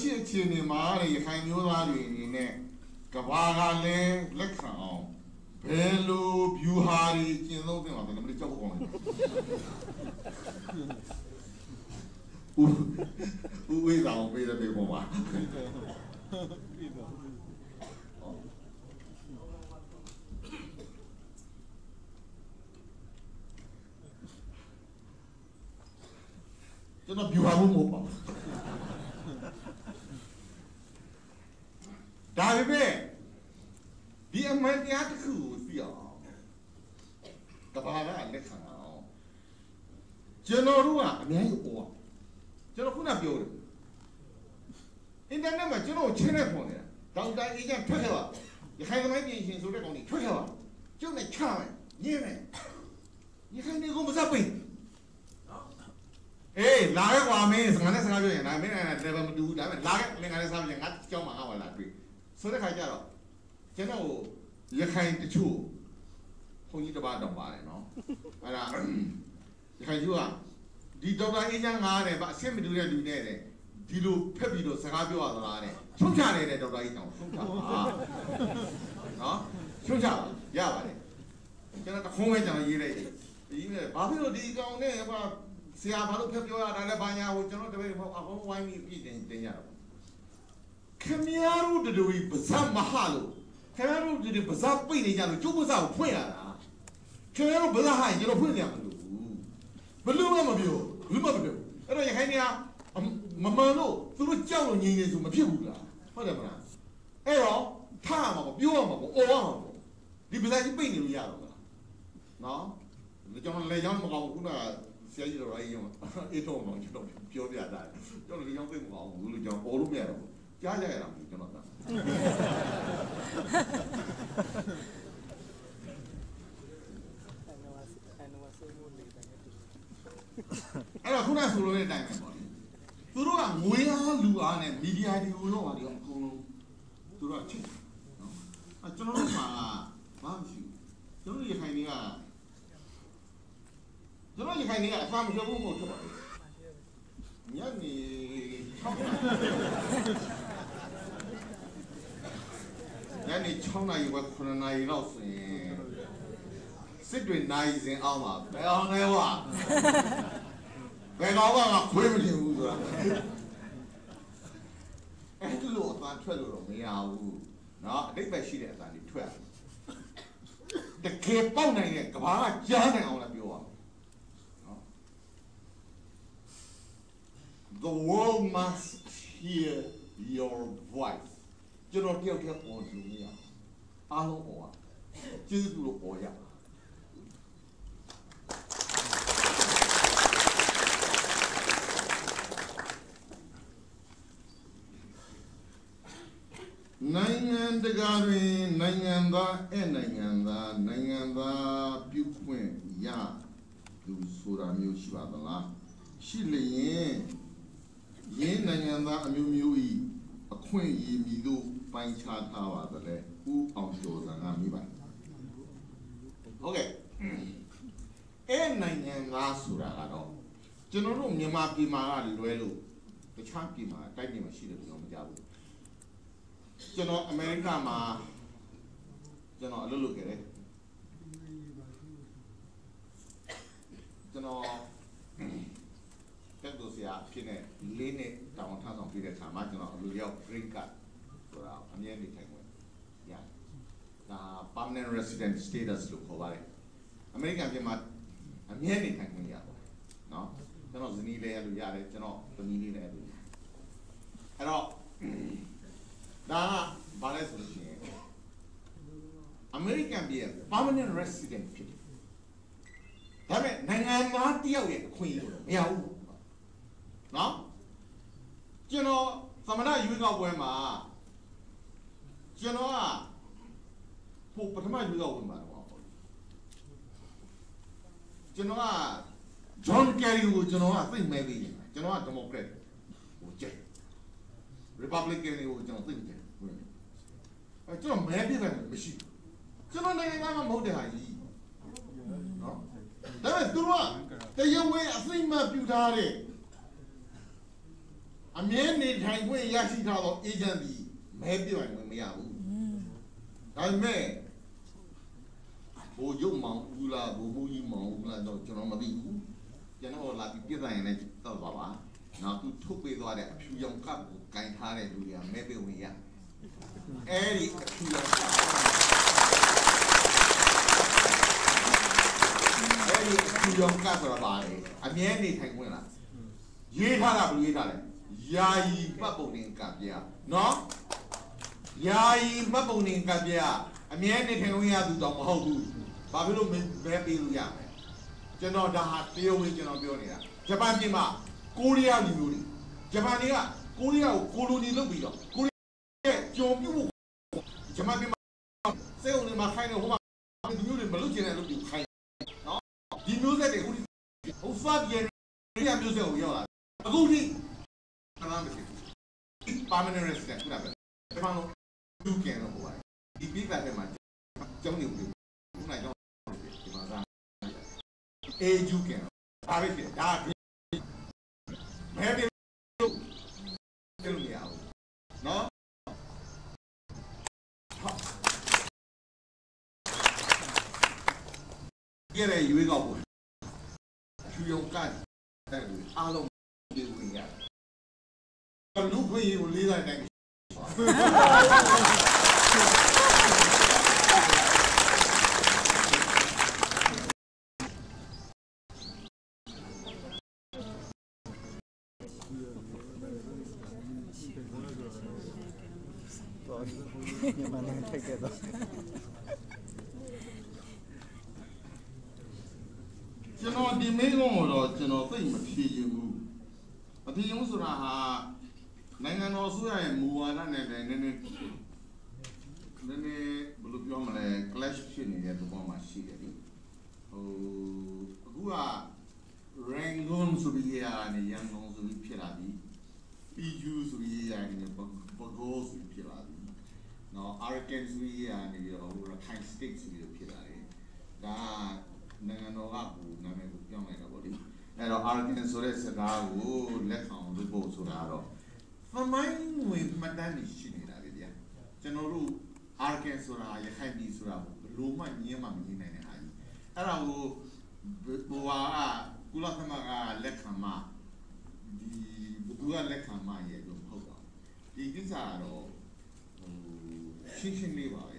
ရှိအခြေအနေမှာလေရခိုင်မျိုးသားတွေအနေနဲ့ကဘာကလည်းလက်ခံအောင်ဘယ်လို view ဟာတွေကျင့်သုံးသင့်ပါလဲမလို့ကြောက်ဖို့ကောင်းတယ်ဦးဝေးဆောင်ပေးတဲ့ပုံပါကျွန်တော် view ဟာဖို့မဟုတ်ပါဘူးဒါပေမဲ့ဒီအမှန်တရားတစ်ခုကိုသိအောင်ကဘာကလက်ခံအောင်ကျွန်တော်တို့ကအများကြီးပေါ်ကျွန်တော်ခုနပြောတယ်အင်တာနက်မှာကျွန်တော်ချင်းနဲ့ပေါ်နေတာဒေါက်တာအေဂျင့်ထွက်ခဲ့ပါရခိုင်သမိုင်းပြင်ရှင်ဆိုတဲ့ကောင်ကြီးထွက်ခဲ့ပါကျုပ်နဲ့ချမယ်ညင်းမယ်ရခိုင်တွေကိုမစပ်ပိတ်အေးလာခဲ့ကွာမင်းငါနဲ့စကားပြောရင်ဒါမင်းနဲ့ level မတူဘူးဒါပေမဲ့လာခဲ့ငါနဲ့စကားပြောရင်ငါကြောက်မှာငါ့ဘာလာတွေ့ဆိုတဲ့ခါကျတော့ကျွန်တော်ရခိုင်တချို့ဘုန်းကြီးတစ်ပါးတော့ပါတယ်နော်အဲ့ဒါရခိုင်ကျိုးကဒီဒေါက်တာအေးချမ်းငါနဲ့ဗအဆင့်မတူတဲ့လူနဲ့တဲ့ဒီလိုဖက်ပြီးတော့စကားပြောရသလားတဲ့ဆုံးချနေတဲ့ဒေါက်တာအေးချမ်းဆုံးချပါနော်ဆုံးချပါရပါတယ်ကျွန်တော်တခုံးပဲကျွန်တော်ရေးလိုက်တယ်ဒီနဲ့ဘာဖြစ်လို့ဒီကောင်နဲ့ဟိုဆရာဘာလို့ဖက်ပြောရတာလဲဘာညာဟိုကျွန်တော်တပည့်ဟိုအကုန်ဝိုင်းပြီးပြည်တင်ရတာခင်ဗျားတို့တူပါဇက်မဟာလို့ခင်ဗျားတို့ဒီပါဇက်ပိတ်နေကြလို့ကျုပ်ပါဇက်ကိုဖွင့်ရတာခင်ဗျားတို့ပါဇက်ဟိုင်ကျွန်တော်ဖွင့်နေရမလို့ဘလို့မှမပြောဘူးမပြောအဲ့တော့ရခိုင်နေမမှန်လို့သူတို့ကြောက်လို့ငြိမ်နေဆိုမဖြစ်ဘူးလားဟုတ်တယ်မလားအဲ့တော့ထားမှာပေါ့ပြောရမှာပေါ့အော်ရမှာပေါ့ဒီပါဇက်ကြီးပိတ်နေလို့ရတော့မလားနော်ကျွန်တော်လေကြောင်းမကောင်းဘူးခုနကဆရာကြီးတော်ရိုင်းရောအေးတော့တော့ကျွန်တော်ပြောပြတာကျွန်တော်လေကြောင်းသိမကောင်းဘူးလို့ကျွန်တော်အော်လို့မရတော့ဘူးကြားကြရတာကျွန်တော်ကအဲ့တော့ခုနဆိုလိုတဲ့အတိုင်းပဲပေါ့လေသူတို့ကငွေအားလူအားနဲ့မီဒီယာတွေကိုတော့ဟာဒီအကုန်လုံးသူတို့ကချစ်နော်အဲကျွန်တော်တို့မှာဘာမှမရှိဘူးကျွန်တော်ရခိုင်တွေကအဖမ်းမပြောဘူးမို့ဖြစ်ပါလေညနေ6နာရီဝက်9နာရီလောက်ဆိုရင်စစ်တွေနိုင်စဉ်အောင်ပါဘယ်အောင်လဲဝါဘယ်ကောင်ကခွေးမတင်ဘူးဆိုတာအဲ့ဒီလိုအသာထွက်လို့တော့မရဘူးเนาะအတိတ်ပဲရှိတဲ့အသာတွေထွက်တကယ်ပေါက်နိုင်တဲ့ကဘာကကြားနိုင်အောင်လည်းပြောရမယ်เนาะ The world must hear your voice ကျွန်တော်တယောက်တည်းပေါ်လို့မရအားလုံးပေါ်ကျေးဇူးလို့ပေါ်ရနိုင်ငံတကာတွင်နိုင်ငံသားနိုင်ငံသားပြုခွင့်ရလူဆိုတာမျိုးရှိပါသလားရှိလျင်ရင်းနိုင်ငံသားအမျိုးမျိုးဤအခွင့်အရေးမည်သို့ပိုင်းခြားထားပါသလဲဦးအောင်ကျော်စံကမိပါဟုတ်ကဲ့အဲ့နိုင်ငံသားဆိုတာကတော့ကျွန်တော်တို့မြန်မာပြည်မှာကလွဲလို့တခြားပြည်မှာတိုက်ပြည်မှာရှိတယ်လို့မကြားဘူးကျွန်တော်အမေရိကမှာကျွန်တော်အလုပ်လုပ်ခဲ့တယ်ကျွန်တော်တက်လို့ဆရာဖြစ်နေ၄နှစ်တောင်ထမ်းဆောင်ပြီးတဲ့အခါမှာကျွန်တော်အလုပ်ရောက် green card ဆိုတာအမြဲနေထိုင်ဝင်ရဒါ permanent resident status လို့ခေါ်ပါတယ်အမေရိကန်ပြည်မှာအမြဲနေထိုင်ဝင်ရပါတယ်နော်ကျွန်တော်ဇနီးလေးရလို့ရတယ်ကျွန်တော်သမီးလေးလည်းလို့အဲ့တော့ဒါကဘာလဲဆိုလို့ရှိရင်အမေရိကန်ပြည် permanent resident ဖြစ်တယ်ဒါပေမဲ့နိုင်ငံသားတယောက်ရဲ့အခွင့်အရေးမရဘူးနော်ကျွန်တော်သမဏရွေးကောက်ပွဲမှာကျွန်တော်ကပို့ပထမရွေးကောက်ပွဲမှာတော့ကျွန်တော်က John Kerry ကိုကျွန်တော်ကသိမဲ့ပြီးကျွန်တော်က Democrat ကိုကျဲ Republican ကိုကျွန်တော်သိတယ်အဲကျွန်တော်မဲပြတယ်မရှိကျွန်တော်နိုင်ငံသားမဟုတ်တဲ့ဟာကြီးနော်ဒါပေမဲ့သူကတရားဝင်အသိမှတ်ပြုထားတဲ့ အမြဲနေထိုင်ခွင့်ရရှိထားသောအေဂျင့်သည်မဲပြိုင်ဝင်မရဘူးဒါပေမဲ့ဘိုးရုံမောင်ဦးလားဘိုးဘူးကြီးမောင်ဦးလားတော့ကျွန်တော်မသိဘူးကျွန်တော်လာပြီးပြသရင်လည်းတော့ပါပါနောက်သူထုတ်ပေးသွားတဲ့အဖြူရောင်ကပ်ကိုကင်ထားတဲ့လူတွေကမဲပြိုင်ဝင်ရအဲ့ဒီအဖြူရောင်ကပ်အဲ့ဒီအဖြူရောင်ကပ်ဆိုတာပါလေအမြဲနေထိုင်ခွင့်လားရေးထားတာဘယ်လိုရေးထားလဲယာယီပတ်ပုံနေကပြနော်ယာယီပတ်ပုံနေကပြအမြဲနေထိုင်ခွင့်ရသူတော့မဟုတ်ဘူးဘာဖြစ်လို့မဲပေးလို့ရမလဲကျွန်တော်ဒါဟာတရုတ်ဝင်ကျွန်တော်ပြောနေတာဂျပန်ပြည်မှာကိုရီးယားလူမျိုးတွေဂျပန်တွေကကိုရီးယားကိုကိုလိုနီလုပ်ပြီးတော့ကိုရီးယားရဲ့ကြုံပြုတ်ဂျပန်ပြည်မှာစေုံတွေမှာခိုင်းနေဟိုမှာလူမျိုးတွေမလုပ်ချင်တဲ့လူတွေခိုင်းနော်ဒီမျိုးဆက်တွေဟိုဖတ်ပြန်ဒီမျိုးဆက်ကိုရောက်လာအခုထိဘာမှမရှိဘူး permanent resident ခုနကပြောတယ်လူကျန်တော့ဟိုပါဒီပြည်ကထဲမှာကျောင်းနေပြီခုနကတော့ဒီမှာစားအေဂျူကျန်ဒါပဲဖြစ်ဒါမဲပြီးလို့ကျလို့ရအောင်နော်ကြည့်ရရွေးကောက်ပွဲချူယုံကန်တဲ့လူအားလုံးဒီဝင်ရတယ်လူခွေကိုလေးတိုင်းတိုင်းမြန်မာနိုင်ငံထိုက်ခဲ့တော့ကျွန်တော်ဒီမိကုန်းကိုတော့ကျွန်တော်သိမဖြေချင်ဘူးမဖြေချင်ဘူးဆိုတာဟာနိုင်ငံတော်အစိုးရရဲ့မူဝါဒနဲ့လည်းနည်းနည်းဘယ်လိုပြောမလဲ clash ဖြစ်နေတဲ့သဘောမှရှိတယ်လေဟိုအခုက Rangoon ဆိုပြီးရတယ်ရန်ကုန်ဆိုပြီးဖြစ်လာပြီ PU ဆိုပြီးရတယ်Bago ဆိုပြီးဖြစ်လာပြီနော် Arakan ဆိုပြီးရတယ်ရော Rakhine State ဆိုပြီးဖြစ်လာတယ်ဒါနိုင်ငံတော်ကဘူနာမည်ကိုပြောင်းလိုက်တော့ဗောလေအဲ့တော့ Arakan ဆိုတဲ့စကားကိုလက်ခံလုပ်ဖို့ဆိုတာတော့သမိုင်းဝင်မှတ်တမ်းရှိနေတာလေဗျာကျွန်တော်တို့ Arakan ဆိုတာရခိုင်ပြည်ဆိုတာဘယ်လိုမှညင်းမှမညင်းနိုင်တဲ့ဟာကြီးအဲ့ဒါကိုဘဝကကုလသမဂ္ဂလက်ခံမှဒီဘသူကလက်ခံမှရဲ့လို့မဟုတ်ပါဘူးဒီကိစ္စကတော့ရှင်းရှင်းလေးပါပဲ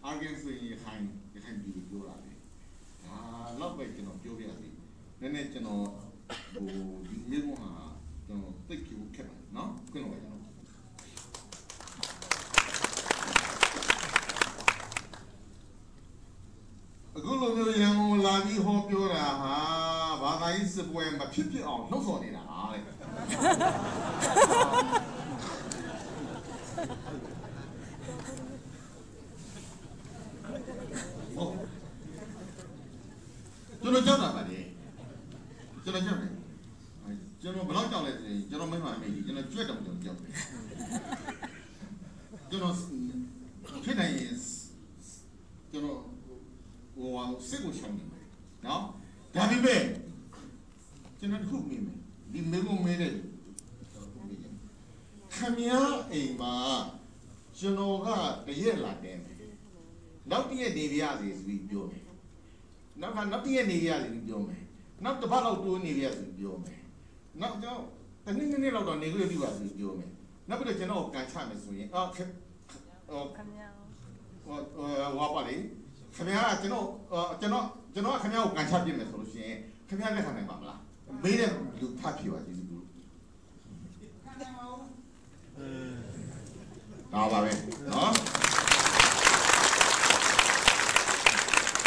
Arakan ဆိုရင်ရခိုင်ပြည်ကိုပြောတာလေဒါတော့ပဲကျွန်တော်ပြောပြရစီနည်းနည်းကျွန်တော်ဒီမျိုးကကျွန်တော်သိကြည့်ခဲ့ပါနော်ခွင့်လို့ရအောင်အခုလိုမျိုးရန်ကုန်လာပြီးဟောပြောတာဟာဘာသာရေးစစ်ပွဲမဖြစ်ဖြစ်အောင်လှုပ်ဆော်နေတာဟာလေကျွန်တော်ကြောက်တာပါလေကျွန်တော်ကြောက်တယ်ကျွန်တော်ဘယ်လောက်ကြောက်လဲဆိုရင်ကျွန်တော်မိမမေးကြီးကျွန်တော်ကြွက်တောင်ကြောက်တယ်ကျွန်တော်ဖြစ်နိုင်ရင်ကျွန်တော်ဟိုစစ်ကိုရှောင်နေတယ်နော်ဒါပေမဲ့ကျွန်တော်ခုမေးမယ်ဒီမေးဖို့မေးတယ်ခမရအိမ်မှာကျွန်တော်ကတရက်လာတယ်နောက်တရက်နေပြရစီဆိုပြီးပြောတယ်နောက်တရက်နေရစီပြီးပြောမယ်နောက်တစ်ပတ်လောက်တိုးနေရစီပြောမယ်နောက်ကျွန်တော်တနည်းနည်းလောက်တော့နေကြပြီပါစီပြောမယ်နောက်ပြီးတော့ကျွန်တော်ကန်ချမယ်ဆိုရင်ခမရဟောပါလေခင်ဗျားကကျွန်တော်ခင်ဗျားကိုကန်ချပြစ်မယ်ဆိုလို့ရှိရင်ခင်ဗျားလက်ခံနိုင်ပါမလားမေးတဲ့လူဖတ်ပြပါကျေးဇူးပြုခံနိုင်ပါဘူးဒါပါပဲနော်